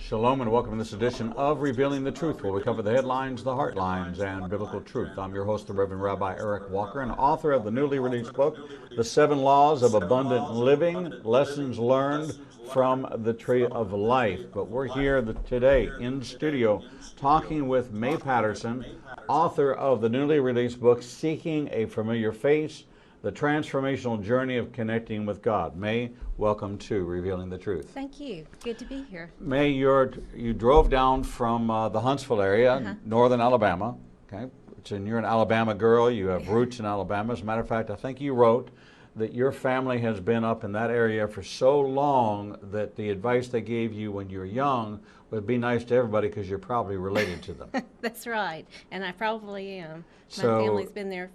Shalom and welcome to this edition of Revealing the Truth, where we cover the headlines, the heartlines, and biblical truth. I'm your host, the Reverend Rabbi Eric Walker, and author of the newly released book, The 7 Laws of Abundant Living, Lessons Learned from the Tree of Life. But we're here today in studio talking with May Patterson, author of the newly released book, Seeking a Familiar Face, The Transformational Journey of Connecting with God. May, welcome to Revealing the Truth. Thank you. Good to be here. May, you drove down from the Huntsville area, northern Alabama. Okay, you're an Alabama girl. You have roots in Alabama. As a matter of fact, I think you wrote that your family has been up in that area for so long that the advice they gave you when you were young would be nice to everybody because you're probably related to them. That's right, and I probably am. My family's been there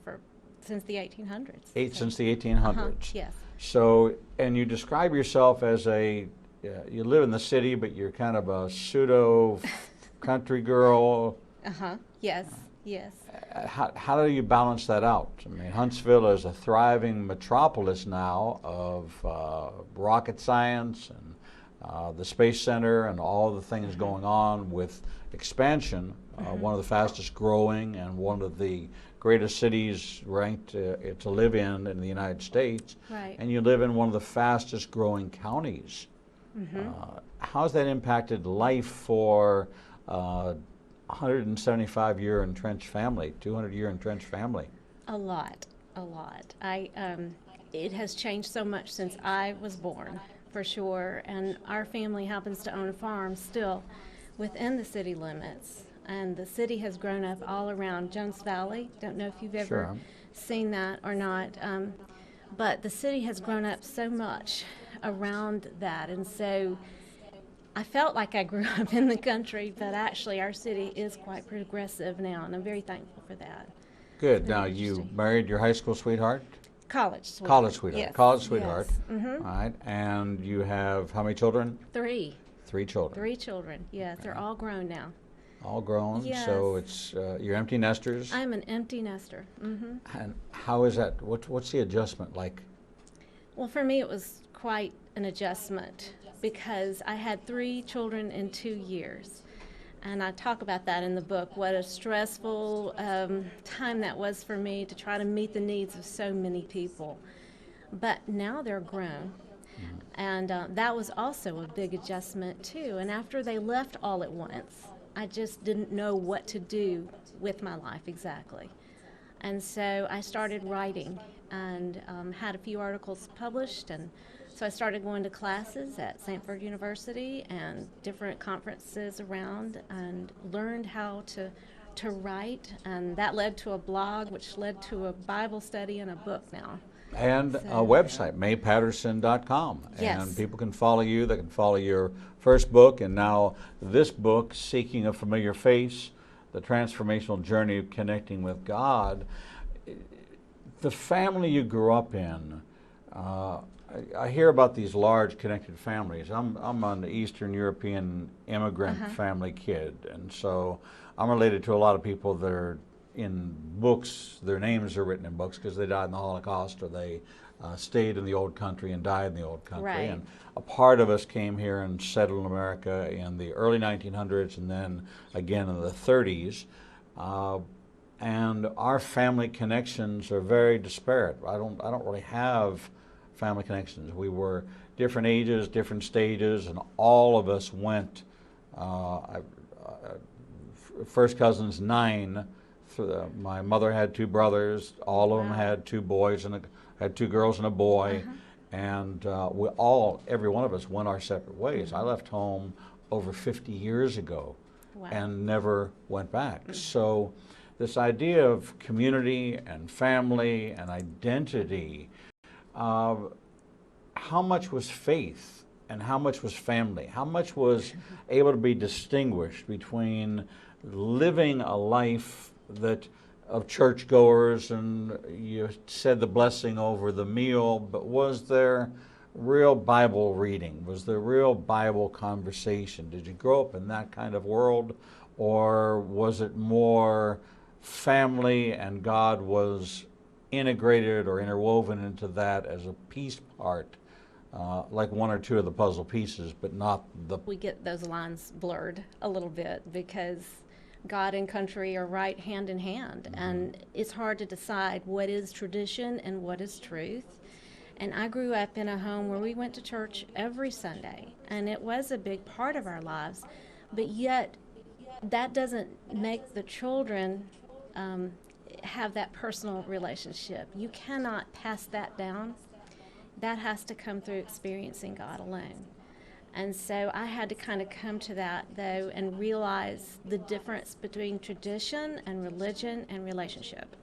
since the 1800s. Since the 1800s. Yes. So, and you describe yourself as you live in the city, but you're kind of a pseudo country girl. Yes. Yes. How do you balance that out? I mean, Huntsville is a thriving metropolis now of rocket science and the Space Center and all the things going on with expansion. One of the fastest growing and one of the greatest cities ranked to live in the United States. Right. And you live in one of the fastest growing counties. How's that impacted life for 175-year entrenched family, 200-year entrenched family? A lot. It has changed so much since I was born, for sure. And our family happens to own a farm still within the city limits. And the city has grown up all around Jones Valley. Don't know if you've ever seen that or not. But the city has grown up so much around that. And so I felt like I grew up in the country, but actually our city is quite progressive now, and I'm very thankful for that. Good. Now, you married your high school sweetheart? College sweetheart. College sweetheart. Yes. College sweetheart. Yes. All right. And you have how many children? 3. 3 children. 3 children. Yes, they're all grown now. All grown. Yes. So it's you're empty nesters. I'm an empty nester. And how is that? What's the adjustment like? Well, for me, it was quite an adjustment because I had 3 children in 2 years. And I talk about that in the book, what a stressful time that was for me to try to meet the needs of so many people. But now they're grown. And that was also a big adjustment, too. And after they left all at once, I just didn't know what to do with my life exactly. And so I started writing and had a few articles published, and so I started going to classes at Stanford University and different conferences around and learned how to write, and that led to a blog, which led to a Bible study and a book now. And a website, maypatterson.com. Yes. And people can follow you. They can follow your first book and now this book, Seeking a Familiar Face, The Transformational Journey of Connecting with God. The family you grew up in, I hear about these large connected families. I'm an Eastern European immigrant family kid, and so I'm related to a lot of people that are in books. Their names are written in books because they died in the Holocaust or they stayed in the old country and died in the old country. Right. And a part of us came here and settled in America in the early 1900s and then again in the 30s. And our family connections are very disparate. I don't really have family connections. We were different ages, different stages, and all of us went. First cousins 9. My mother had 2 brothers. All of them had 2 boys and had 2 girls and a boy, and every one of us went our separate ways. I left home over 50 years ago, and never went back. So, this idea of community and family and identity. How much was faith and how much was family? How much was able to be distinguished between living a life of churchgoers, and you said the blessing over the meal, but was there real Bible reading? Was there real Bible conversation? Did you grow up in that kind of world, or was it more family and God was integrated or interwoven into that as a piece part like one or two of the puzzle pieces, but not the... We get those lines blurred a little bit because God and country are right hand in hand, and it's hard to decide what is tradition and what is truth. And I grew up in a home where we went to church every Sunday, and it was a big part of our lives, but yet that doesn't make the children have that personal relationship. You cannot pass that down. That has to come through experiencing God alone. And so I had to kind of come to that, though, and realize the difference between tradition and religion and relationship.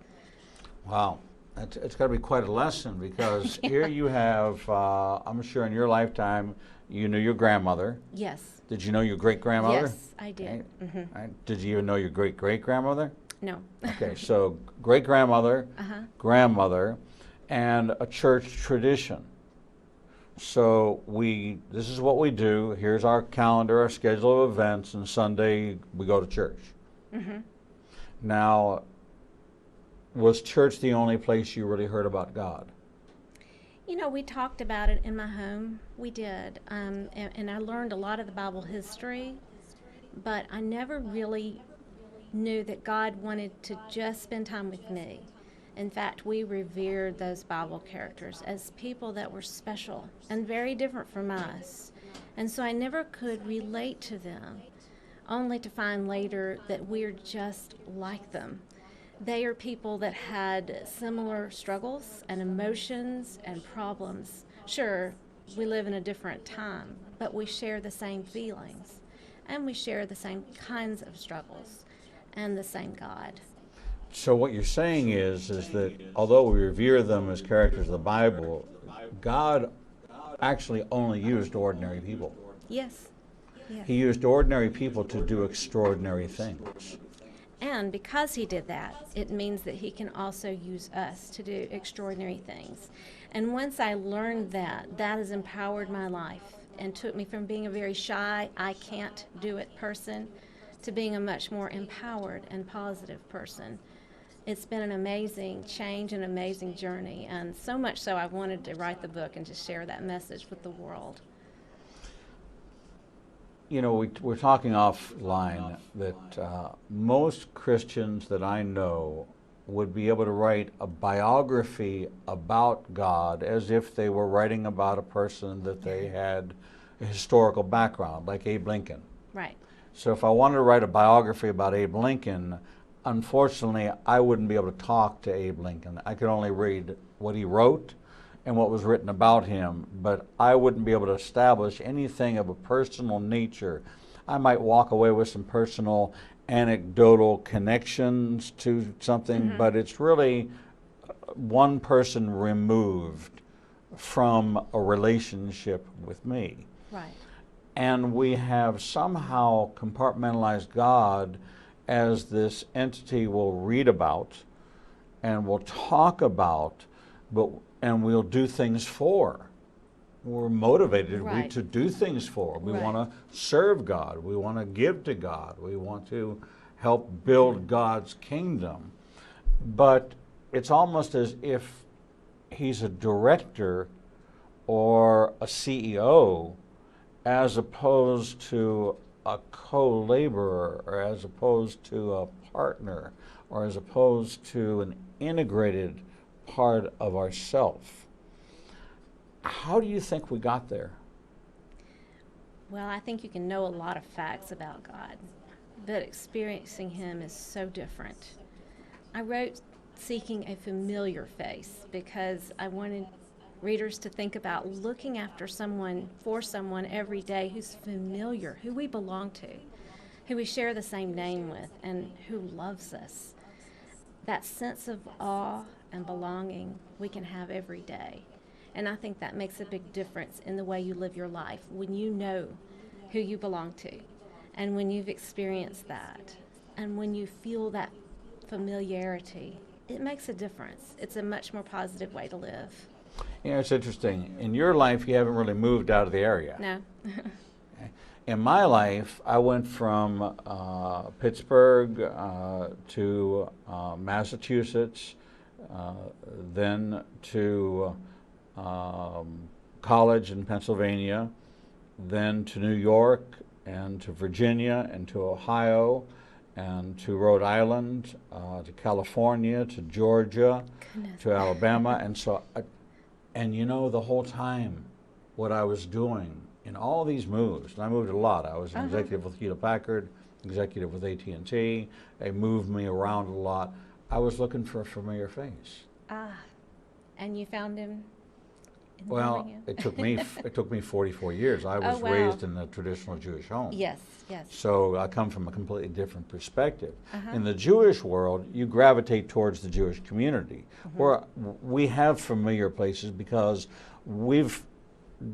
Wow. It's got to be quite a lesson, because Yeah. here you have, I'm sure in your lifetime, you knew your grandmother. Yes. Did you know your great-grandmother? Yes, I did. Okay. Right. Did you even know your great-great-grandmother? No. Okay, so great-grandmother, Uh-huh. grandmother, and a church tradition. So this is what we do. Here's our calendar, our schedule of events, and Sunday we go to church. Now, was church the only place you really heard about God? You know, we talked about it in my home. We did. And I learned a lot of the Bible history, but I never really knew that God wanted to just spend time with me. In fact, we revered those Bible characters as people that were special and very different from us. And so I never could relate to them, only to find later that we're just like them. They are people that had similar struggles and emotions and problems. Sure, we live in a different time, but we share the same feelings, and we share the same kinds of struggles and the same God. So what you're saying is that although we revere them as characters of the Bible, God actually only used ordinary people. Yes. Yes. He used ordinary people to do extraordinary things. And because he did that, it means that he can also use us to do extraordinary things. And once I learned that, that has empowered my life and took me from being a very shy, I can't do it person to being a much more empowered and positive person. It's been an amazing change, an amazing journey, and so much so I wanted to write the book and just share that message with the world. You know, we're talking offline that most Christians that I know would be able to write a biography about God as if they were writing about a person that they had a historical background, like Abe Lincoln. Right. So if I wanted to write a biography about Abe Lincoln, unfortunately, I wouldn't be able to talk to Abe Lincoln. I could only read what he wrote and what was written about him, but I wouldn't be able to establish anything of a personal nature. I might walk away with some personal anecdotal connections to something, but it's really one person removed from a relationship with me. Right. And we have somehow compartmentalized God as this entity we'll read about and we'll talk about, and we'll do things for. We're motivated Right. to do things for. We Right. want to serve God. We want to give to God. We want to help build God's kingdom. But it's almost as if he's a director or a CEO as opposed to a co-laborer, or as opposed to a partner, or as opposed to an integrated part of ourself. How do you think we got there? Well, I think you can know a lot of facts about God, but experiencing him is so different. I wrote Seeking a Familiar Face because I wanted readers to think about looking after someone, for someone every day who's familiar, who we belong to, who we share the same name with, and who loves us. That sense of awe and belonging we can have every day. And I think that makes a big difference in the way you live your life when you know who you belong to, and when you've experienced that, and when you feel that familiarity. It makes a difference. It's a much more positive way to live. Yeah, it's interesting. In your life, you haven't really moved out of the area. No. In my life, I went from Pittsburgh to Massachusetts, then to college in Pennsylvania, then to New York and to Virginia and to Ohio and to Rhode Island, to California, to Georgia, Goodness. to Alabama. And so, and you know, the whole time what I was doing in all these moves, and I moved a lot. I was an executive with Hewlett Packard, executive with AT&T. They moved me around a lot. I was looking for a familiar face. And you found him in Well, Birmingham? it took me 44 years. I was wow. raised in a traditional Jewish home. Yes, yes. So I come from a completely different perspective. In the Jewish world, you gravitate towards the Jewish community, where we have familiar places because we've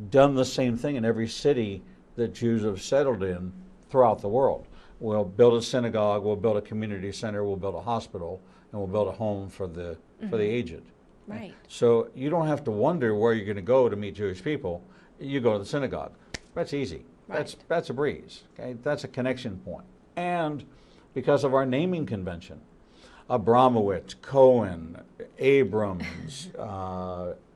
done the same thing in every city that Jews have settled in throughout the world. We'll build a synagogue, we'll build a community center, we'll build a hospital, and we'll build a home for the aged. Right. So you don't have to wonder where you're going to go to meet Jewish people. You go to the synagogue. That's easy. Right. That's a breeze. Okay, that's a connection point. And because of our naming convention, Abramowitz, Cohen, Abrams,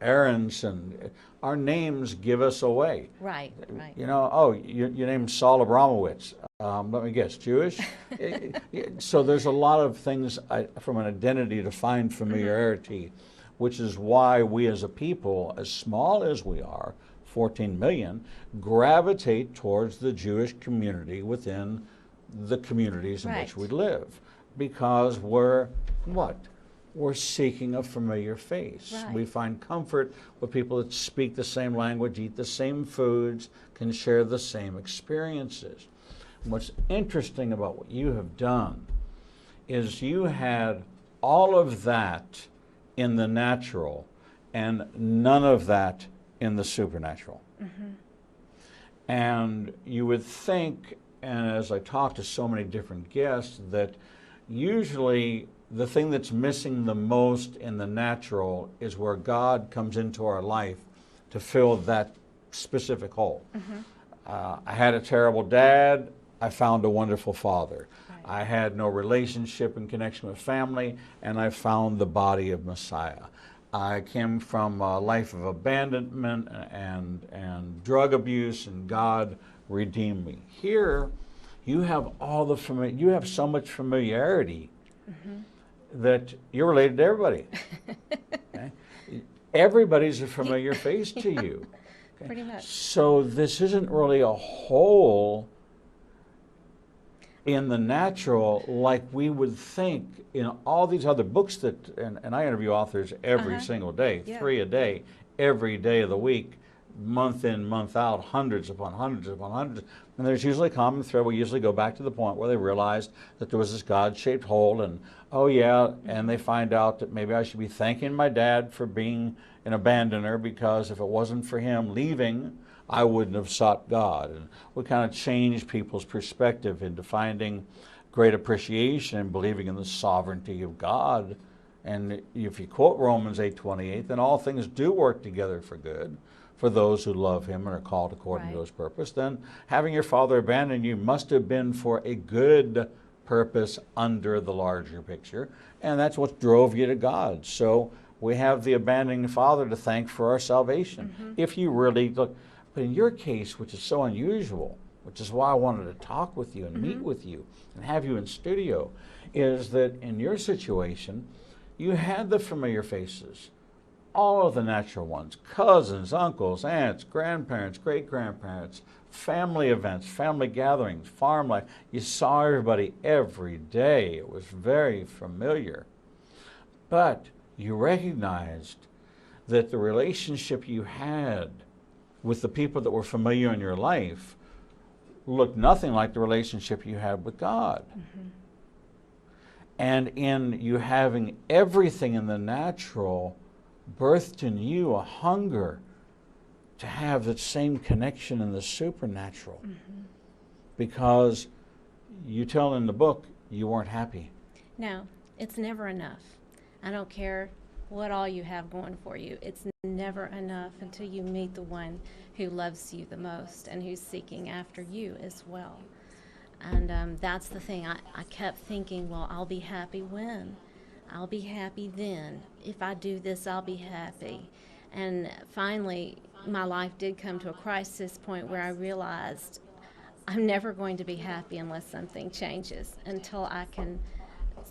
Aronson, our names give us away. Right, right. You know, oh, your name's Saul Abramowitz. Let me guess, Jewish? So there's a lot of things from an identity to find familiarity, which is why we as a people, as small as we are, 14 million, gravitate towards the Jewish community within the communities in which we live. Because we're what? We're seeking a familiar face. Right. We find comfort with people that speak the same language, eat the same foods, can share the same experiences. And what's interesting about what you have done is you had all of that in the natural and none of that in the supernatural. And you would think, and as I talk to so many different guests, that usually the thing that's missing the most in the natural is where God comes into our life to fill that specific hole. I had a terrible dad. I found a wonderful father. I had no relationship and connection with family, and I found the body of Messiah. I came from a life of abandonment and drug abuse, and God redeemed me. Here, you have all the you have so much familiarity that you're related to everybody. Okay? Everybody's a familiar face to you. Okay? Pretty much. So this isn't really a hole in the natural like we would think in all these other books that, and I interview authors every single day, 3 a day, every day of the week, month in, month out, hundreds upon hundreds upon hundreds. And there's usually a common thread. We usually go back to the point where they realized that there was this God-shaped hole, and oh yeah, and they find out that maybe I should be thanking my dad for being an abandoner, because if it wasn't for him leaving, I wouldn't have sought God. And we kind of change people's perspective into finding great appreciation and believing in the sovereignty of God. And if you quote Romans 8:28, then all things do work together for good for those who love him and are called according to his purpose. Then having your father abandon you must have been for a good purpose under the larger picture. And that's what drove you to God. So we have the abandoning father to thank for our salvation. If you really look, but in your case, which is so unusual, which is why I wanted to talk with you and meet with you and have you in studio, is that in your situation, you had the familiar faces, all of the natural ones, cousins, uncles, aunts, grandparents, great-grandparents, family events, family gatherings, farm life. You saw everybody every day. It was very familiar. But you recognized that the relationship you had with the people that were familiar in your life looked nothing like the relationship you had with God. And in you having everything in the natural, birthed in you a hunger to have that same connection in the supernatural. Because you tell in the book you weren't happy. No, it's never enough. I don't care what all you have going for you. It's never enough until you meet the one who loves you the most and who's seeking after you as well. And that's the thing. I kept thinking, well, I'll be happy when? I'll be happy then. If I do this, I'll be happy. And finally, my life did come to a crisis point where I realized I'm never going to be happy unless something changes, until I can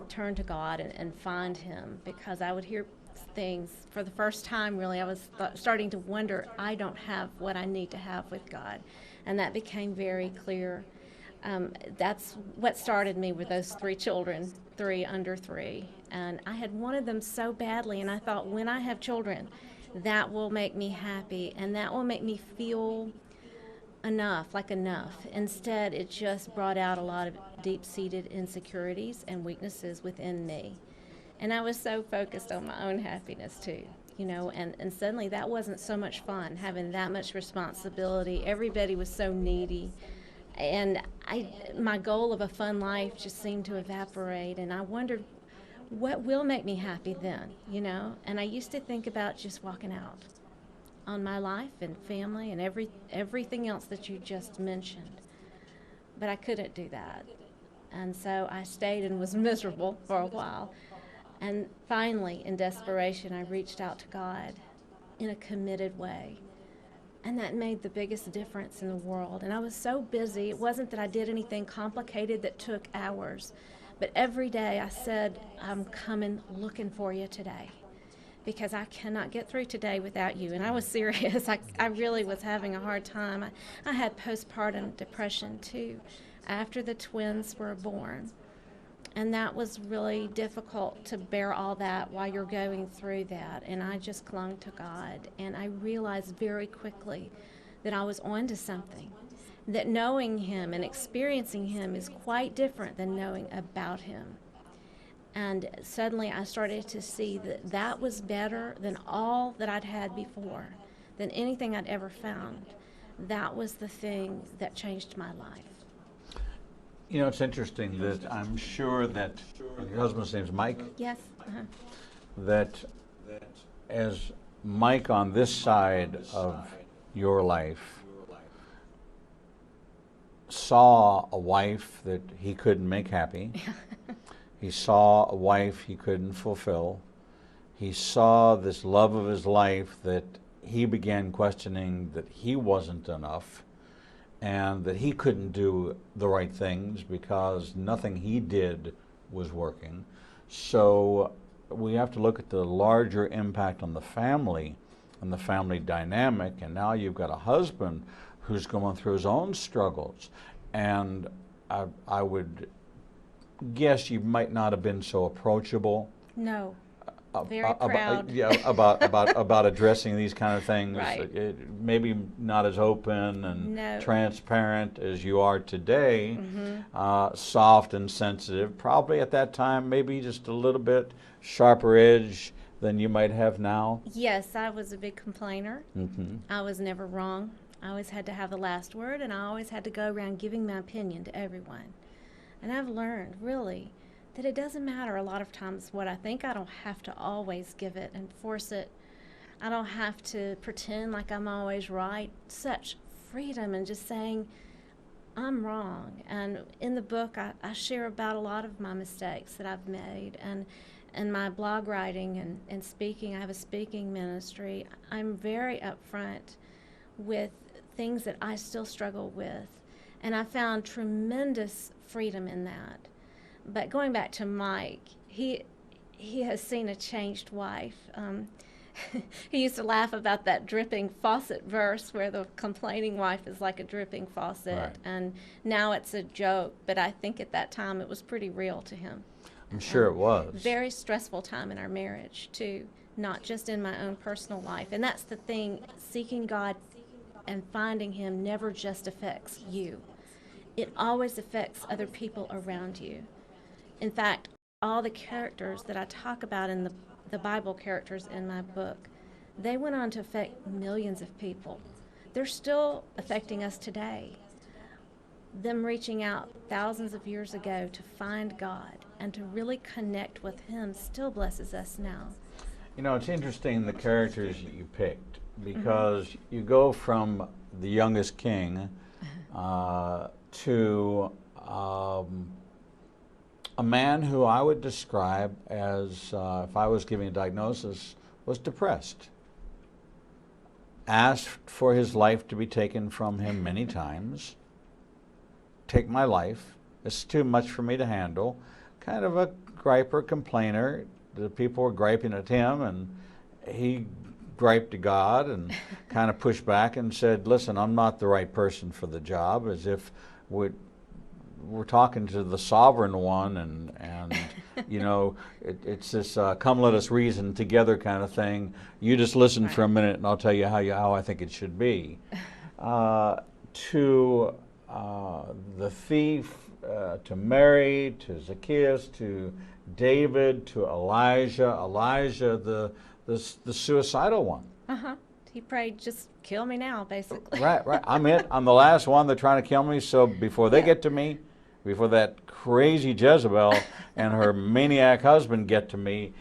turn to God and find Him, because I would hear things for the first time. Really, I was starting to wonder, I don't have what I need to have with God, and that became very clear. That's what started me with those three children, three under three, and I had wanted them so badly, and I thought, when I have children, that will make me happy, and that will make me feel enough, like enough. Instead, it just brought out a lot of deep-seated insecurities and weaknesses within me. And I was so focused on my own happiness too, and suddenly that wasn't so much fun, having that much responsibility. Everybody was so needy. And my goal of a fun life just seemed to evaporate, and I wondered, what will make me happy then, And I used to think about just walking out on my life and family and everything else that you just mentioned. But I couldn't do that. And so I stayed and was miserable for a while. And finally, in desperation, I reached out to God in a committed way. And that made the biggest difference in the world. And I was so busy. It wasn't that I did anything complicated that took hours. But every day I said, I'm coming looking for you today, because I cannot get through today without you. And I was serious. I really was having a hard time. I had postpartum depression too after the twins were born. And that was really difficult to bear all that while you're going through that. And I just clung to God. And I realized very quickly that I was onto something, that knowing Him and experiencing Him is quite different than knowing about Him. And suddenly I started to see that that was better than all that I'd had before, than anything I'd ever found. That was the thing that changed my life. It's interesting that I'm sure that your husband's name's Mike. Yes. That as Mike on this side of your life saw a wife that he couldn't make happy. He saw a wife he couldn't fulfill. He saw this love of his life that he began questioning that he wasn't enough, and that he couldn't do the right things because nothing he did was working. So we have to look at the larger impact on the family and the family dynamic. And now you've got a husband who's going through his own struggles. And I would guess you might not have been so approachable. No. Very proud. About addressing these kind of things. Right. Maybe not as open and transparent as you are today. Mm-hmm. Soft and sensitive. Probably at that time, maybe just a little bit sharper edge than you might have now. Yes, I was a big complainer. Mm-hmm. I was never wrong. I always had to have the last word, and I always had to go around giving my opinion to everyone. And I've learned, really, that it doesn't matter a lot of times what I think. I don't have to always give it and force it. I don't have to pretend like I'm always right. Such freedom in just saying, I'm wrong. And in the book, I share about a lot of my mistakes that I've made. And my blog writing and speaking, I have a speaking ministry. I'm very upfront with things that I still struggle with. And I found tremendous freedom in that. But going back to Mike, he has seen a changed wife. He used to laugh about that dripping faucet verse where the complaining wife is like a dripping faucet. Right. And now it's a joke, but I think at that time it was pretty real to him. I'm sure it was. Very stressful time in our marriage, too, not just in my own personal life. And that's the thing, seeking God and finding Him never just affects you. It always affects other people around you. In fact, all the characters that I talk about in the Bible characters in my book, they went on to affect millions of people. They're still affecting us today. Them reaching out thousands of years ago to find God and to really connect with Him still blesses us now. It's interesting the characters you picked, because you go from the youngest king to a man who I would describe as, if I was giving a diagnosis, was depressed. asked for his life to be taken from him many times. Take my life. It's too much for me to handle. Kind of a griper, complainer. The people were griping at him, and he griped to God and kind of pushed back and said, listen, I'm not the right person for the job, as if we're talking to the sovereign one, and you know, it's this come let us reason together kind of thing. You just listen for a minute and I'll tell you how I think it should be. To the thief, to Mary, to Zacchaeus, to David, to Elijah, the suicidal one. He prayed, just kill me now, basically. Right. I'm it. I'm the last one. They're trying to kill me. So before they get to me, before that crazy Jezebel and her maniac husband get to me,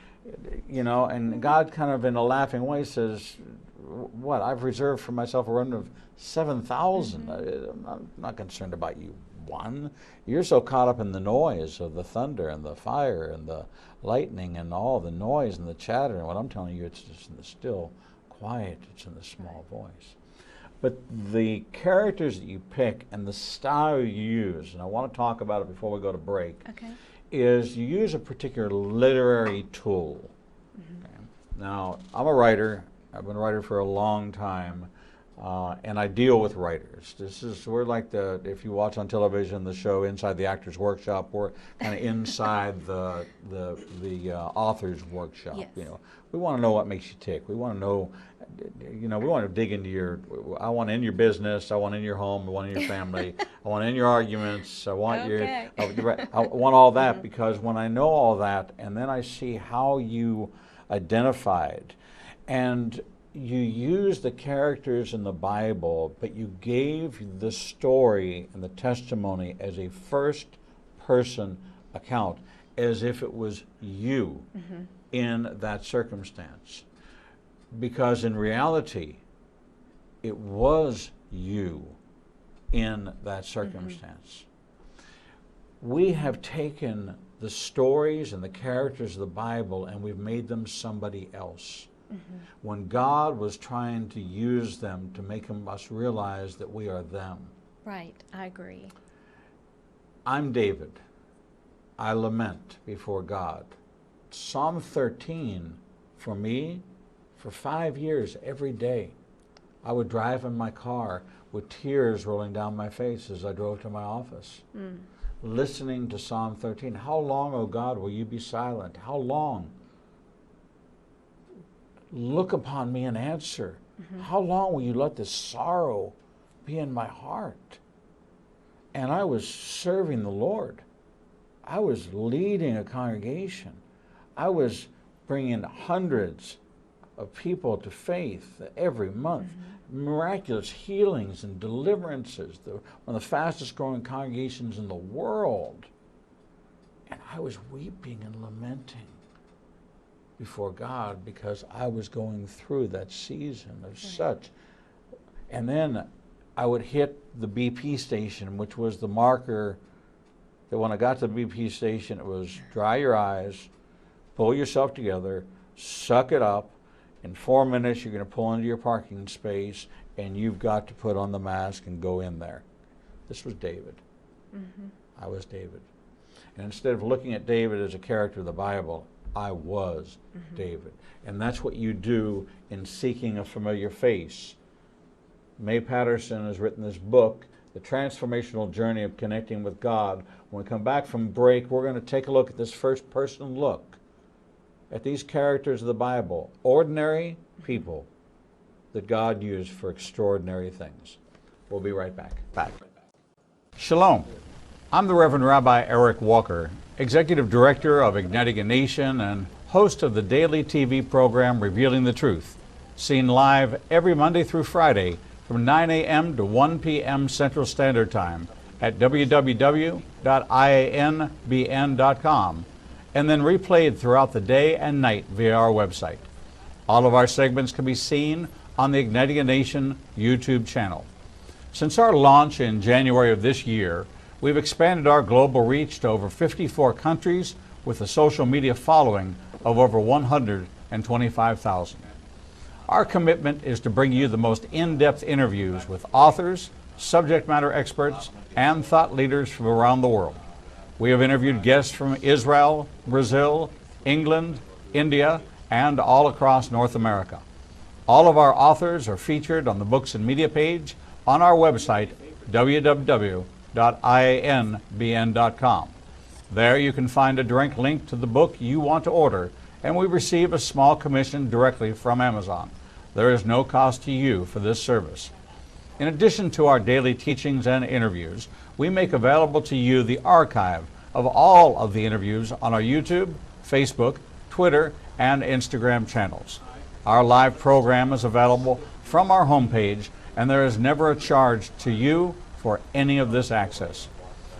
you know, and God kind of in a laughing way says, what, I've reserved for myself a remnant of 7,000. I'm not concerned about you one. You're so caught up in the noise of the thunder and the fire and the lightning and all the noise and the chatter. And what I'm telling you, it's just in the still quiet. It's in the small voice. But the characters that you pick and the style you use, and I want to talk about it before we go to break, is you use a particular literary tool. Okay. Now, I'm a writer. I've been a writer for a long time, and I deal with writers. We're like if you watch on television the show Inside the Actor's Workshop, we're kind of inside the author's workshop. Yes. You know, we want to know what makes you tick. We want to know, you know, we want to dig into I want in your business, I want in your home, I want in your family, I want in your arguments, I want I want all that, because when I know all that and then I see how you identified and you use the characters in the Bible, but you gave the story and the testimony as a first-person account, as if it was you in that circumstance. Because in reality, it was you in that circumstance. We have taken the stories and the characters of the Bible and we've made them somebody else. When God was trying to use them to make us realize that we are them. Right, I agree. I'm David. I lament before God. Psalm 13, for me, for 5 years, every day, I would drive in my car with tears rolling down my face as I drove to my office, listening to Psalm 13. How long, O God, will you be silent? How long? Look upon me and answer. How long will you let this sorrow be in my heart? And I was serving the Lord. I was leading a congregation. I was bringing hundreds of people to faith every month. Miraculous healings and deliverances. One of the fastest growing congregations in the world. And I was weeping and lamenting before God because I was going through that season of such. And then I would hit the BP station, which was the marker that when I got to the BP station, it was dry your eyes, pull yourself together, suck it up. In 4 minutes, you're going to pull into your parking space, and you've got to put on the mask and go in there. This was David. I was David. And instead of looking at David as a character of the Bible, I was David. And that's what you do in Seeking a Familiar Face. May Patterson has written this book, The Transformational Journey of Connecting with God. When we come back from break, we're going to take a look at this first-person look at these characters of the Bible, ordinary people that God used for extraordinary things. We'll be right back. Shalom. I'm the Reverend Rabbi Eric Walker, Executive Director of Igniting a Nation and host of the daily TV program Revealing the Truth, seen live every Monday through Friday from 9 a.m. to 1 p.m. Central Standard Time at www.ianbn.com, and then replayed throughout the day and night via our website. All of our segments can be seen on the Igniting a Nation YouTube channel. Since our launch in January of this year, we've expanded our global reach to over 54 countries with a social media following of over 125,000. Our commitment is to bring you the most in-depth interviews with authors, subject matter experts, and thought leaders from around the world. We have interviewed guests from Israel, Brazil, England, India, and all across North America. All of our authors are featured on the Books and Media page on our website, www.ianbn.com. There you can find a direct link to the book you want to order, and we receive a small commission directly from Amazon. There is no cost to you for this service. In addition to our daily teachings and interviews, we make available to you the archive of all of the interviews on our YouTube, Facebook, Twitter, and Instagram channels. Our live program is available from our homepage, and there is never a charge to you for any of this access.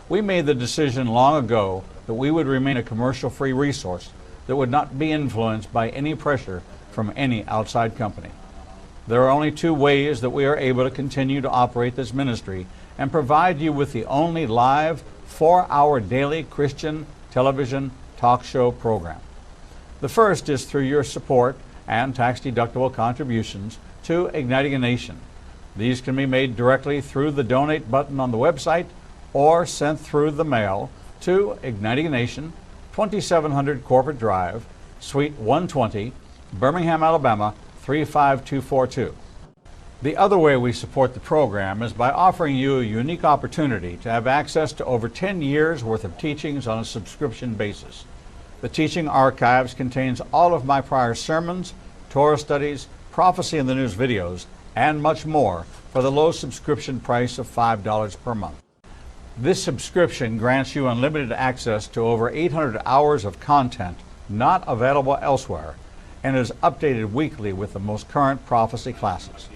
We made the decision long ago that we would remain a commercial-free resource that would not be influenced by any pressure from any outside company. There are only two ways that we are able to continue to operate this ministry and provide you with the only live 4-hour daily Christian television talk show program. The first is through your support and tax-deductible contributions to Igniting a Nation. These can be made directly through the donate button on the website or sent through the mail to Igniting a Nation, 2700 Corporate Drive, Suite 120, Birmingham, Alabama, 35242. The other way we support the program is by offering you a unique opportunity to have access to over 10 years worth of teachings on a subscription basis. The teaching archives contains all of my prior sermons, Torah studies, prophecy in the news videos, and much more for the low subscription price of $5 per month. This subscription grants you unlimited access to over 800 hours of content not available elsewhere and is updated weekly with the most current prophecy classes.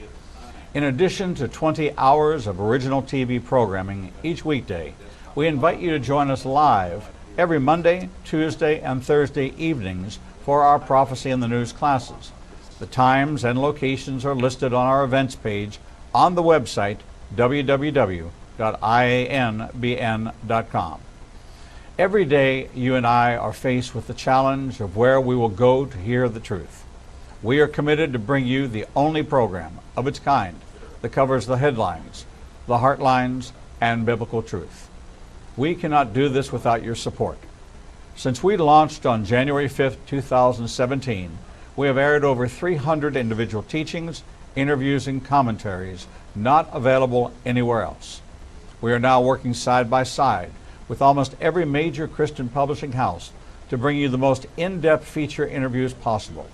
In addition to 20 hours of original TV programming each weekday, we invite you to join us live every Monday, Tuesday, and Thursday evenings for our Prophecy in the News classes. The times and locations are listed on our events page on the website www.ianbn.com. Every day, you and I are faced with the challenge of where we will go to hear the truth. We are committed to bring you the only program of its kind that covers the headlines, the heartlines, and biblical truth. We cannot do this without your support. Since we launched on January 5th, 2017, we have aired over 300 individual teachings, interviews, and commentaries not available anywhere else. We are now working side by side with almost every major Christian publishing house to bring you the most in-depth feature interviews possible.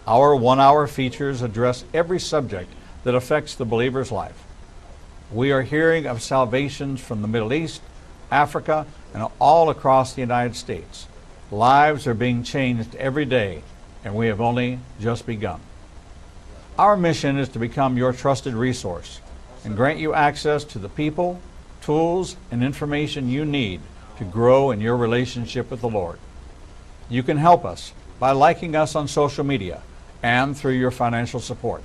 Our 1-hour features address every subject that affects the believer's life. We are hearing of salvations from the Middle East, Africa, and all across the United States. Lives are being changed every day, and we have only just begun. Our mission is to become your trusted resource and grant you access to the people, tools, and information you need to grow in your relationship with the Lord. You can help us by liking us on social media and through your financial support.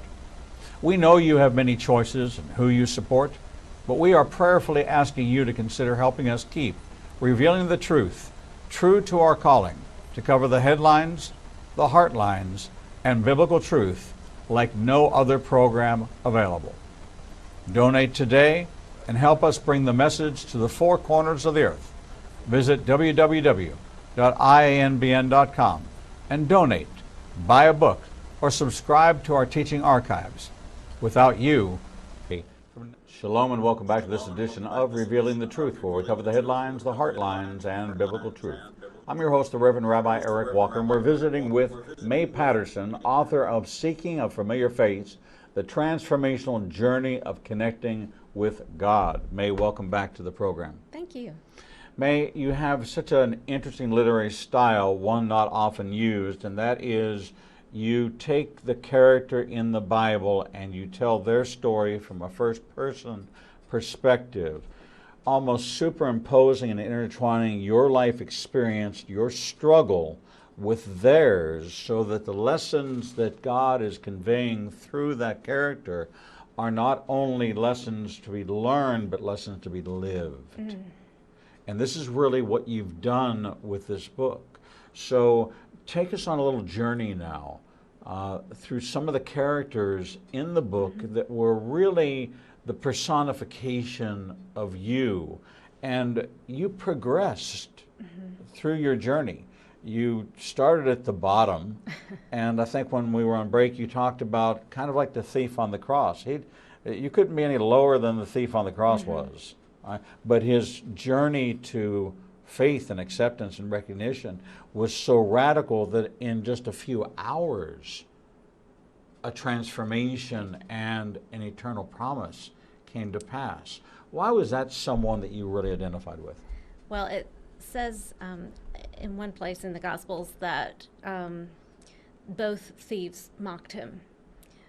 We know you have many choices in who you support, but we are prayerfully asking you to consider helping us keep revealing the truth, true to our calling, to cover the headlines, the heartlines, and biblical truth like no other program available. Donate today and help us bring the message to the four corners of the earth. Visit www.ianbn.com and donate, buy a book, or subscribe to our teaching archives. Without you, Shalom and welcome back to this edition of Revealing the Truth, where we cover the headlines, the heartlines, and biblical truth. I'm your host, the Reverend Rabbi Eric Walker, and we're visiting with May Patterson, author of Seeking a Familiar Face, The Transformational Journey of Connecting with God. May, welcome back to the program. Thank you. May, you have such an interesting literary style, one not often used, and that is you take the character in the Bible and you tell their story from a first-person perspective, almost superimposing and intertwining your life experience, your struggle with theirs, so that the lessons that God is conveying through that character are not only lessons to be learned, but lessons to be lived. And this is really what you've done with this book. So take us on a little journey now through some of the characters in the book that were really the personification of you. And you progressed through your journey. You started at the bottom, and I think when we were on break, you talked about kind of like the thief on the cross. You couldn't be any lower than the thief on the cross was. But his journey to faith and acceptance and recognition was so radical that in just a few hours, a transformation and an eternal promise came to pass. Why was that someone that you really identified with? Well, it says in one place in the Gospels that both thieves mocked him.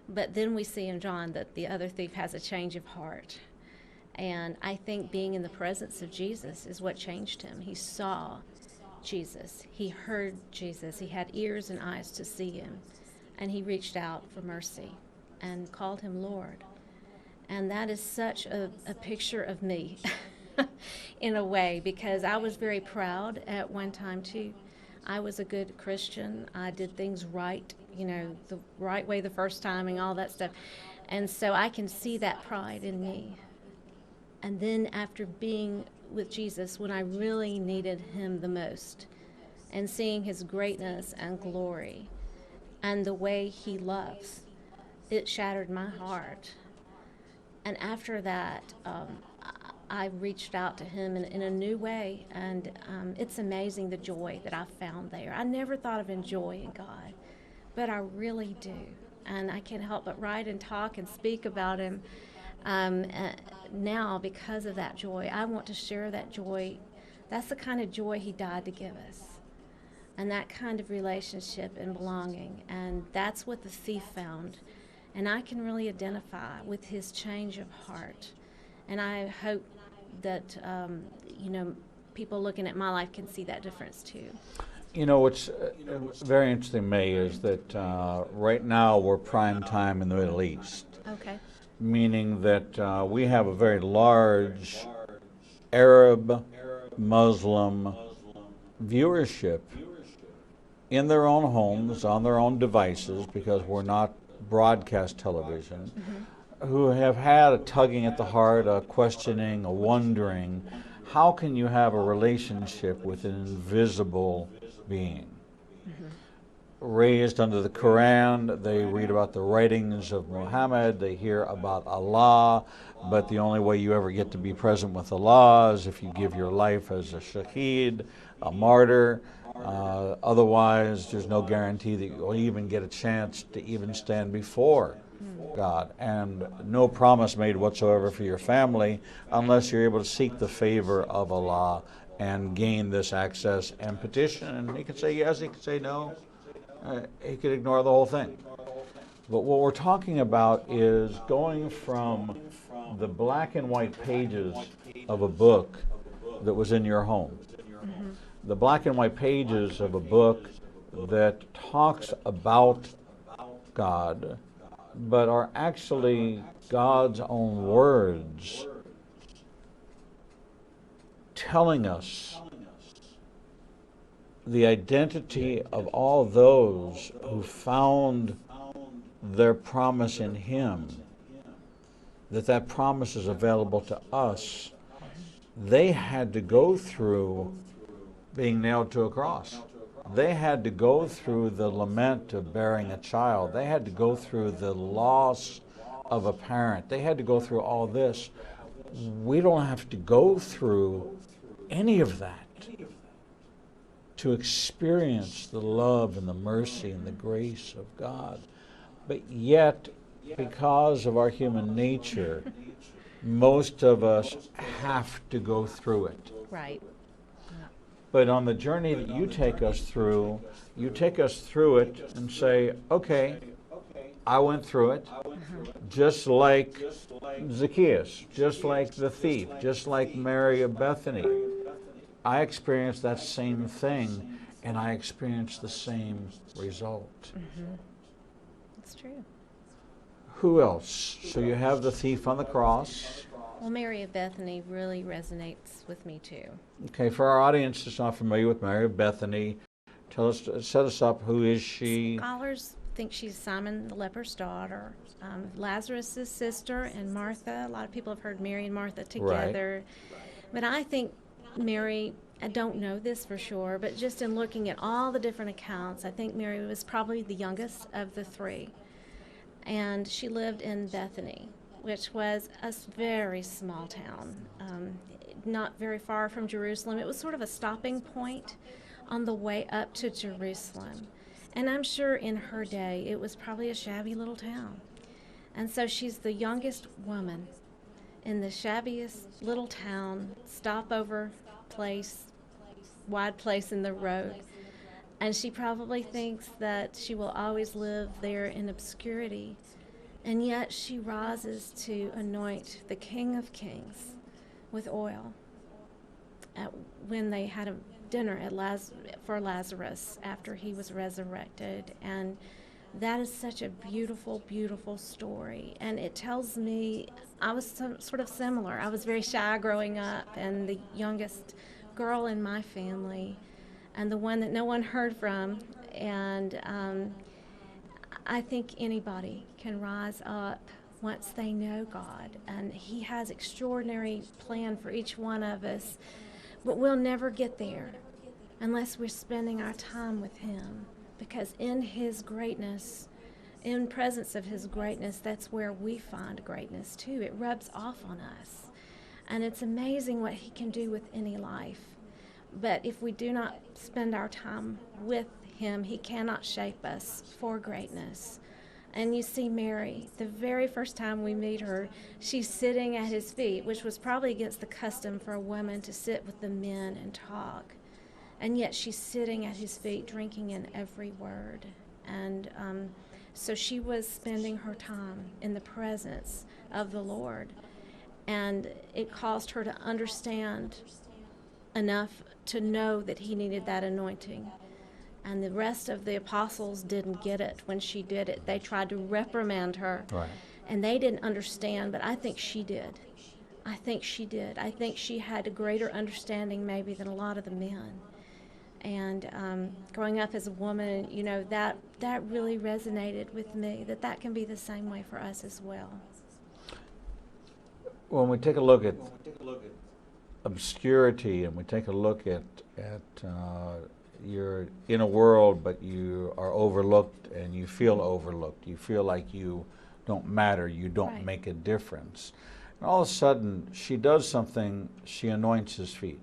But then we see in John that the other thief has a change of heart. And I think being in the presence of Jesus is what changed him. He saw Jesus. He heard Jesus. He had ears and eyes to see him. And he reached out for mercy and called him Lord. And that is such a picture of me in a way, because I was very proud at one time too. I was a good Christian. I did things right, the right way the first time and all that stuff. And so I can see that pride in me. And then after being with Jesus when I really needed him the most, and seeing his greatness and glory and the way he loves, it shattered my heart. And after that, I reached out to him in a new way, and it's amazing the joy that I found there. I never thought of enjoying God, but I really do. And I can't help but write and talk and speak about him now because of that joy. I want to share that joy. That's the kind of joy he died to give us, and that kind of relationship and belonging. And that's what the thief found. And I can really identify with his change of heart. And I hope that, people looking at my life can see that difference too. What's very interesting, May, is that right now we're prime time in the Middle East. Okay. Meaning that we have a very large Arab, Muslim viewership in their own homes, on their own devices, because we're not broadcast television, who have had a tugging at the heart, a questioning, a wondering, how can you have a relationship with an invisible being? Raised under the Quran, they read about the writings of Muhammad, they hear about Allah, but the only way you ever get to be present with Allah is if you give your life as a shaheed, a martyr. Otherwise, there's no guarantee that you'll even get a chance to even stand before God, and no promise made whatsoever for your family unless you're able to seek the favor of Allah and gain this access and petition. And he could say yes, he could say no. He could ignore the whole thing. But what we're talking about is going from the black and white pages of a book that was in your home, the black and white pages of a book that talks about God, but are actually God's own words telling us the identity of all those who found their promise in him, that promise is available to us. They had to go through being nailed to a cross. They had to go through the lament of bearing a child. They had to go through the loss of a parent. They had to go through all this. We don't have to go through any of that to experience the love and the mercy and the grace of God. But yet, because of our human nature, most of us have to go through it. Right. But on the journey that you take us through it and say, okay, I went through it, just like Zacchaeus, just like the thief, just like Mary of Bethany. I experienced that same thing, and I experienced the same result. That's true. Who else? So you have the thief on the cross. Well, Mary of Bethany really resonates with me too. Okay, for our audience that's not familiar with Mary of Bethany, set us up. Who is she? Scholars think she's Simon the leper's daughter, Lazarus' sister, and Martha. A lot of people have heard Mary and Martha together. Right. But I think Mary, I don't know this for sure, but just in looking at all the different accounts, I think Mary was probably the youngest of the three. And she lived in Bethany, which was a very small town, not very far from Jerusalem. It was sort of a stopping point on the way up to Jerusalem. And I'm sure in her day it was probably a shabby little town. And so she's the youngest woman in the shabbiest little town, stopover place, wide place in the road. And she probably thinks that she will always live there in obscurity. And yet she rises to anoint the King of Kings with oil when they had a dinner for Lazarus after he was resurrected. And that is such a beautiful, beautiful story. And it tells me I was sort of similar. I was very shy growing up and the youngest girl in my family and the one that no one heard from. And I think anybody can rise up once they know God. And He has extraordinary plan for each one of us. But we'll never get there unless we're spending our time with Him. Because in His greatness, in presence of His greatness, that's where we find greatness too. It rubs off on us. And it's amazing what He can do with any life. But if we do not spend our time with Him, He cannot shape us for greatness. And you see Mary, the very first time we meet her, she's sitting at His feet, which was probably against the custom for a woman to sit with the men and talk. And yet she's sitting at His feet, drinking in every word. And so she was spending her time in the presence of the Lord. And it caused her to understand enough to know that He needed that anointing. And the rest of the apostles didn't get it when she did it. They tried to reprimand her. Right. And they didn't understand, but I think she did. I think she did. I think she had a greater understanding maybe than a lot of the men. And growing up as a woman, you know, that really resonated with me, that can be the same way for us as well. When we take a look at obscurity and we take a look at you're in a world but you are overlooked and you feel overlooked, you feel like you don't matter, you don't right. make a difference. And all of a sudden she does something, she anoints His feet.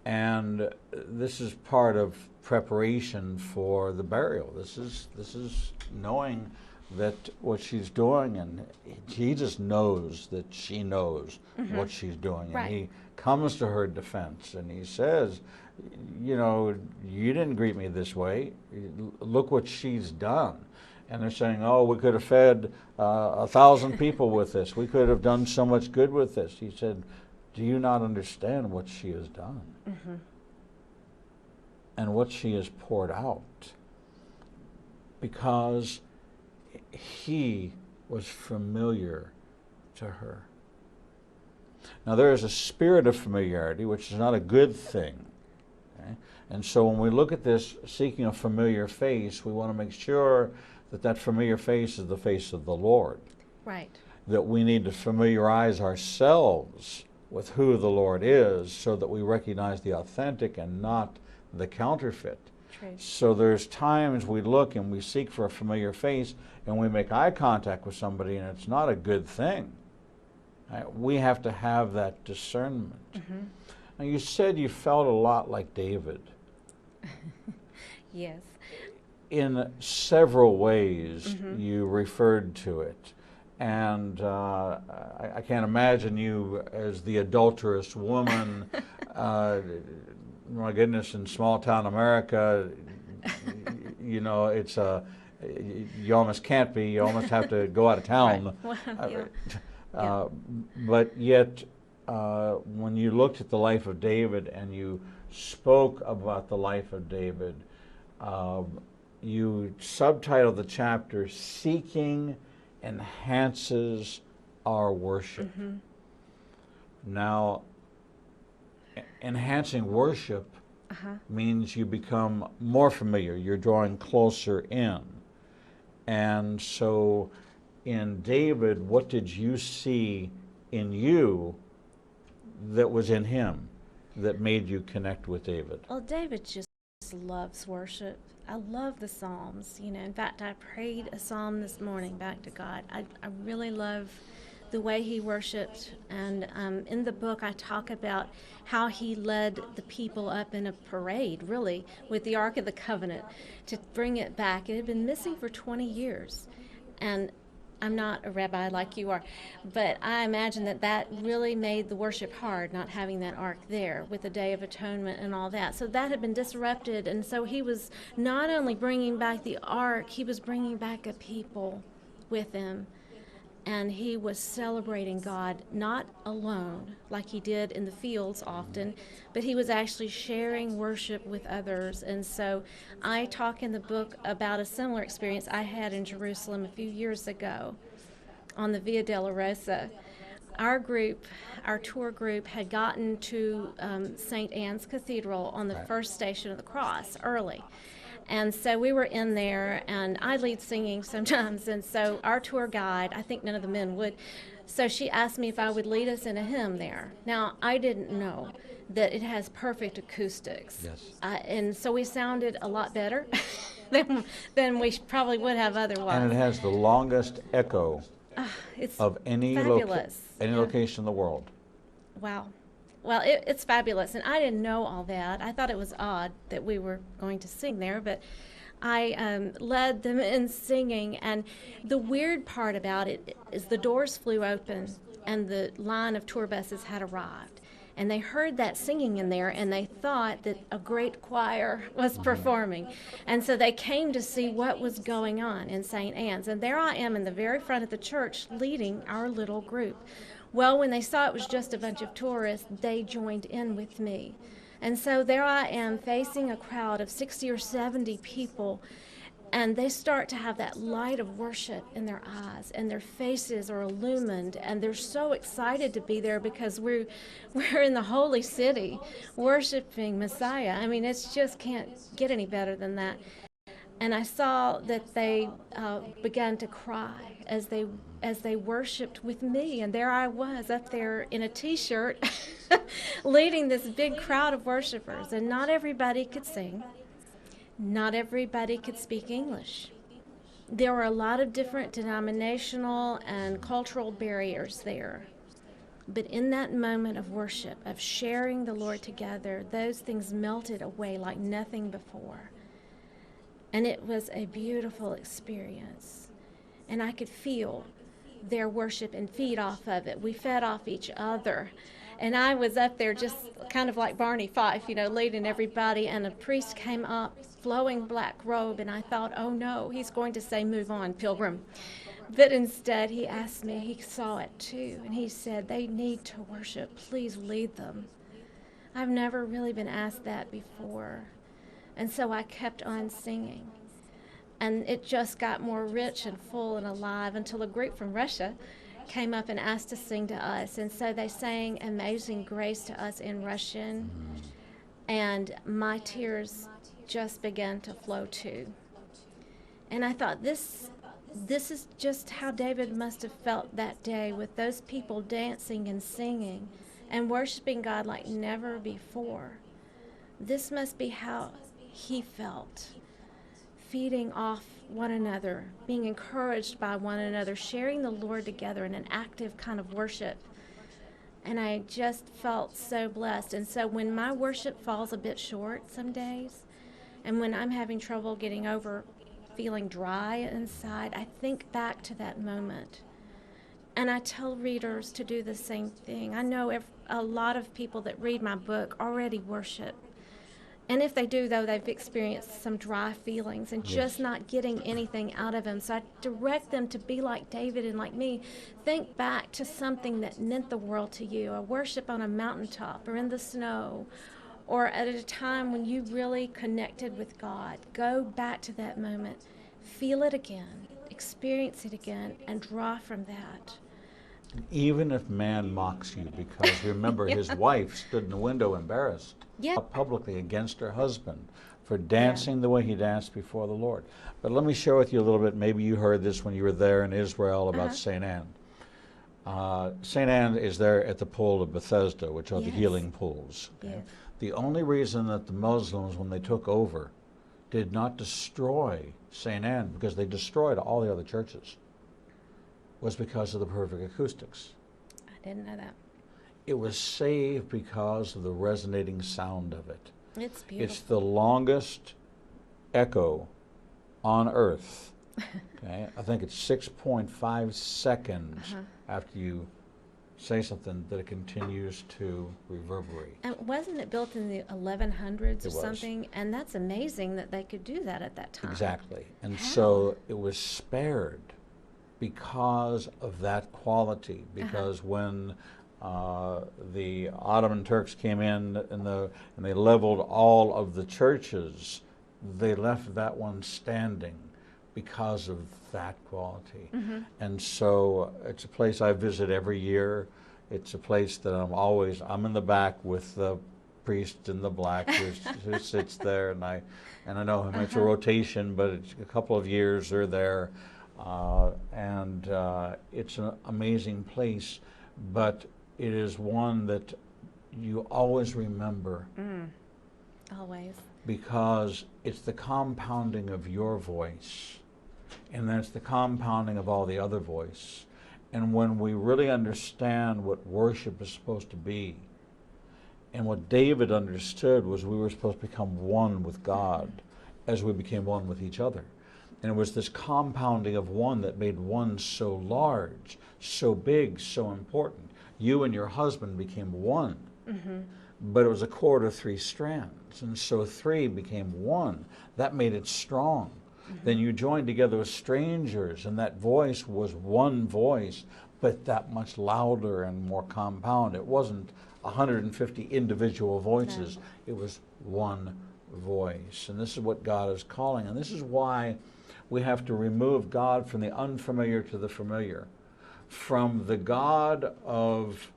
And this is part of preparation for the burial. This is knowing that what she's doing, and Jesus knows that she knows mm-hmm. what she's doing. Right. And He comes to her defense and He says, you know, you didn't greet me this way. Look what she's done. And they're saying, oh, we could have fed 1,000 people with this. We could have done so much good with this. He said, do you not understand what she has done? Mm-hmm. And what she has poured out? Because He was familiar to her. Now there is a spirit of familiarity, which is not a good thing. Okay? And so when we look at this, seeking a familiar face, we want to make sure that that familiar face is the face of the Lord. Right. That we need to familiarize ourselves with who the Lord is so that we recognize the authentic and not the counterfeit. True. So there's times we look and we seek for a familiar face and we make eye contact with somebody and it's not a good thing. Right? We have to have that discernment. Mm-hmm. Now you said you felt a lot like David. Yes. In several ways mm-hmm. you referred to it. And I can't imagine you as the adulterous woman. My goodness, in small town America, you know, it's you almost can't be. You almost have to go out of town. Right. Well, yeah. But yet, when you looked at the life of David and you spoke about the life of David, you subtitled the chapter "Seeking Enhances Our Worship." Mm-hmm. Now, enhancing worship means you become more familiar. You're drawing closer in. And so in David, what did you see in you that was in him that made you connect with David? Well, David just loves worship. I love the Psalms. In fact, I prayed a psalm this morning back to God. I really love the way he worshiped. And in the book, I talk about how he led the people up in a parade, really, with the Ark of the Covenant to bring it back. It had been missing for 20 years. And I'm not a rabbi like you are, but I imagine that really made the worship hard, not having that ark there with the Day of Atonement and all that. So that had been disrupted, and so he was not only bringing back the ark, he was bringing back a people with him. And he was celebrating God, not alone, like he did in the fields often, but he was actually sharing worship with others. And so I talk in the book about a similar experience I had in Jerusalem a few years ago on the Via Dolorosa. Our tour group, had gotten to St. Anne's Cathedral on the first Station of the Cross early. And so we were in there, and I lead singing sometimes, and so our tour guide, I think none of the men would, so she asked me if I would lead us in a hymn there. Now, I didn't know that it has perfect acoustics. Yes. And so we sounded a lot better than we probably would have otherwise. And it has the longest echo It's of any fabulous. location in the world. Wow. Well, it's fabulous, and I didn't know all that. I thought it was odd that we were going to sing there, but I led them in singing, and the weird part about it is the doors flew open, and the line of tour buses had arrived, and they heard that singing in there, and they thought that a great choir was performing, and so they came to see what was going on in St. Anne's, and there I am in the very front of the church leading our little group. Well, when they saw it was just a bunch of tourists, they joined in with me. And so there I am facing a crowd of 60 or 70 people, and they start to have that light of worship in their eyes, and their faces are illumined, and they're so excited to be there because we're in the holy city worshiping Messiah. I mean, it just can't get any better than that. And I saw that they began to cry as they worshipped with me. And there I was up there in a T-shirt leading this big crowd of worshipers. And not everybody could sing. Not everybody could speak English. There were a lot of different denominational and cultural barriers there. But in that moment of worship, of sharing the Lord together, those things melted away like nothing before. And it was a beautiful experience. And I could feel their worship and feed off of it. We fed off each other. And I was up there just kind of like Barney Fife, leading everybody. And a priest came up, flowing black robe, and I thought, oh no, he's going to say, move on, pilgrim. But instead he asked me, he saw it too, and he said, they need to worship, please lead them. I've never really been asked that before. And so I kept on singing. And it just got more rich and full and alive until a group from Russia came up and asked to sing to us. And so they sang Amazing Grace to us in Russian. And my tears just began to flow too. And I thought, this is just how David must have felt that day, with those people dancing and singing and worshiping God like never before. This must be how he felt, feeding off one another, being encouraged by one another, sharing the Lord together in an active kind of worship. And I just felt so blessed. And so when my worship falls a bit short some days, and when I'm having trouble getting over feeling dry inside, I think back to that moment. And I tell readers to do the same thing. I know a lot of people that read my book already worship. And if they do, though, they've experienced some dry feelings and just not getting anything out of them. So I direct them to be like David and like me. Think back to something that meant the world to you, a worship on a mountaintop or in the snow, or at a time when you really connected with God. Go back to that moment, feel it again, experience it again, and draw from that. Even if man mocks you, because remember, his wife stood in the window embarrassed Yeah. publicly against her husband for dancing the way he danced before the Lord. But let me share with you a little bit. Maybe you heard this when you were there in Israel about St. Anne. St. Anne is there at the pool of Bethesda, which are the Yes. healing pools. Okay? Yes. The only reason that the Muslims, when they took over, did not destroy St. Anne, because they destroyed all the other churches, was because of the perfect acoustics. I didn't know that. It was saved because of the resonating sound of it. It's beautiful. It's the longest echo on earth. Okay, I think it's 6.5 seconds after you say something that it continues to reverberate. And wasn't it built in the 1100s or It was. something? And that's amazing that they could do that at that time. Exactly. And How? so it was spared because of that quality. Because when the Ottoman Turks came in and they leveled all of the churches, they left that one standing because of that quality. And so it's a place I visit every year. It's a place that I'm in the back with the priest in the black who sits there, and I know him. It's a rotation, but it's a couple of years they're there, and it's an amazing place. But it is one that you always remember. Always. Because it's the compounding of your voice, and then it's the compounding of all the other voice. And when we really understand what worship is supposed to be, and what David understood was we were supposed to become one with God as we became one with each other. And it was this compounding of one that made one so large, so big, so important. You and your husband became one. But it was a cord of 3 strands, and so 3 became 1. That made it strong. Then you joined together with strangers, and that voice was one voice, but that much louder and more compound. It wasn't 150 individual voices. It was one voice. And this is what God is calling. And this is why we have to remove God from the unfamiliar to the familiar, from the God of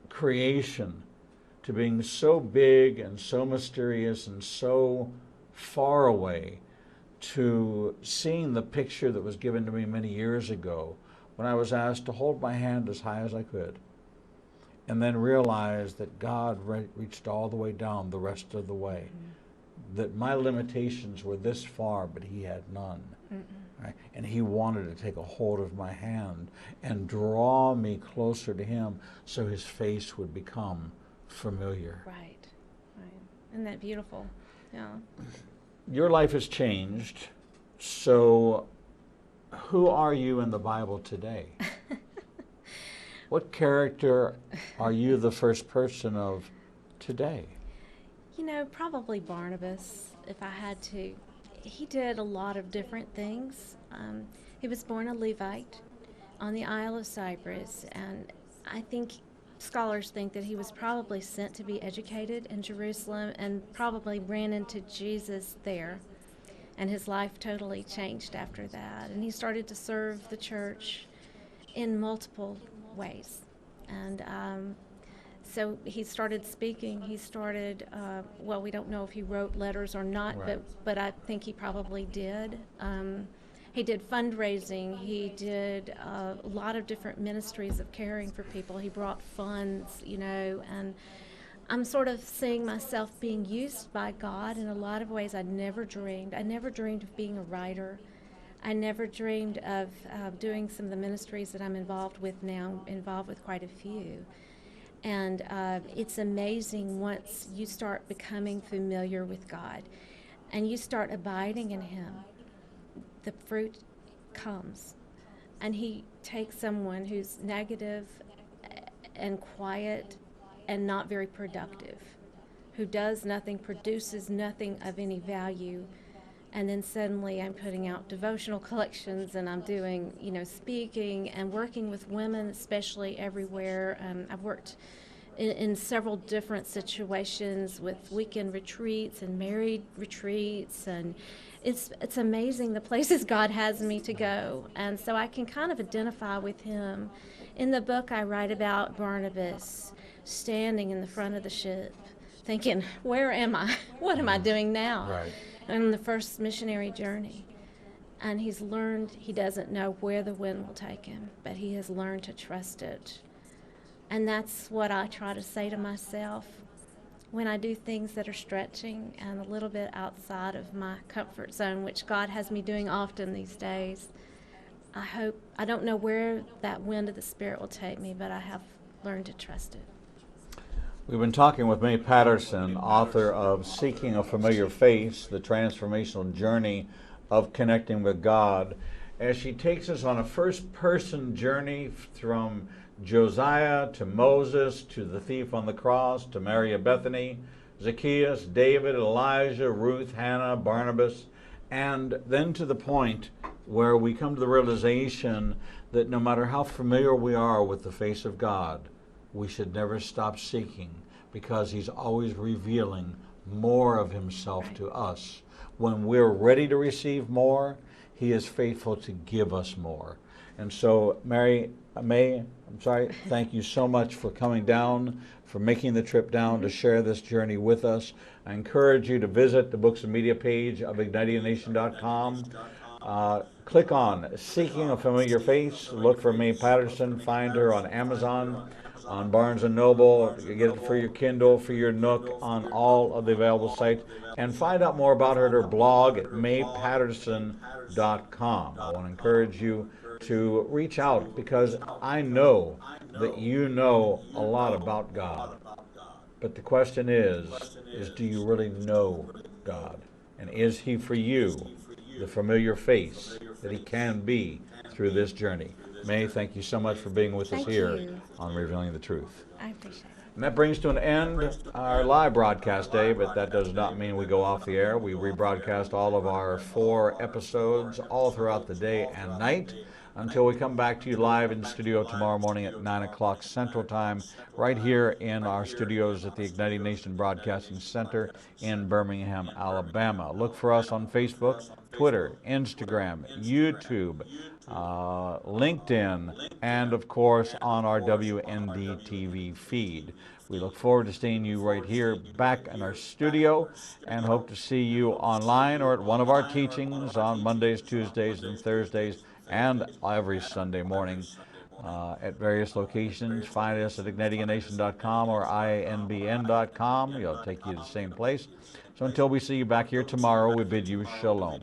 creation to being so big and so mysterious and so far away, to seeing the picture that was given to me many years ago when I was asked to hold my hand as high as I could, and then realize that God reached all the way down the rest of the way, that my limitations were this far, but he had none. Right? And he wanted to take a hold of my hand and draw me closer to him so his face would become familiar. Right. Isn't that beautiful? Yeah. Your life has changed, so who are you in the Bible today? What character are you the first person of today? You know, probably Barnabas, if I had to. He did a lot of different things. He was born a Levite on the Isle of Cyprus, and I think scholars think that he was probably sent to be educated in Jerusalem and probably ran into Jesus there, and his life totally changed after that. And he started to serve the church in multiple ways. And so he started speaking. He started, well, we don't know if he wrote letters or not, Right. but I think he probably did. He did fundraising. He did a lot of different ministries of caring for people. He brought funds, you know, and I'm sort of seeing myself being used by God in a lot of ways I never dreamed. I never dreamed of being a writer. I never dreamed of doing some of the ministries that I'm involved with now, involved with quite a few. And it's amazing once you start becoming familiar with God and you start abiding in him, the fruit comes. And he takes someone who's negative and quiet and not very productive, who does nothing, produces nothing of any value, and then suddenly I'm putting out devotional collections and I'm doing, you know, speaking and working with women, especially everywhere. I've worked in several different situations with weekend retreats and married retreats, and it's amazing the places God has me to go, and so I can kind of identify with him. In the book, I write about Barnabas standing in the front of the ship, thinking, "Where am I? What am I doing now?" Right. On the first missionary journey. And he's learned he doesn't know where the wind will take him, but he has learned to trust it. And that's what I try to say to myself when I do things that are stretching and a little bit outside of my comfort zone, which God has me doing often these days. I don't know where that wind of the Spirit will take me, but I have learned to trust it. We've been talking with May Patterson, author of Seeking a Familiar Face, the transformational journey of connecting with God, as she takes us on a first-person journey from Josiah to Moses to the thief on the cross to Mary of Bethany, Zacchaeus, David, Elijah, Ruth, Hannah, Barnabas, and then to the point where we come to the realization that no matter how familiar we are with the face of God, we should never stop seeking, because he's always revealing more of himself to us. When we're ready to receive more, he is faithful to give us more. And so, May, thank you so much for coming down, for making the trip down to share this journey with us. I encourage you to visit the Books and Media page of ignitingnation.com. Click on Seeking a Familiar Face. Look for May Patterson. Find her on Amazon, on Barnes & Noble. You get it for your Kindle, for your Nook, on all of the available sites. And find out more about her at her blog at maypatterson.com. I want to encourage you to reach out, because I know that you know a lot about God. But the question is do you really know God? And is he for you the familiar face that he can be through this journey? May, thank you so much for being with us here on Revealing the Truth. I appreciate it. And that brings to an end our live broadcast day, but that does not mean we go off the air. We rebroadcast all of our 4 episodes all throughout the day and night until we come back to you live in studio tomorrow morning at 9 o'clock Central Time, right here in our studios at the Igniting Nation Broadcasting Center in Birmingham, Alabama. Look for us on Facebook, Twitter, Instagram, YouTube, LinkedIn, and of course on our WND TV feed. We look forward to seeing you right here back in our studio, and hope to see you online or at one of our teachings on Mondays, Tuesdays, and Thursdays, and every Sunday morning at various locations. Find us at ignitingnation.com or inbn.com. It'll take you to the same place. So until we see you back here tomorrow, we bid you shalom.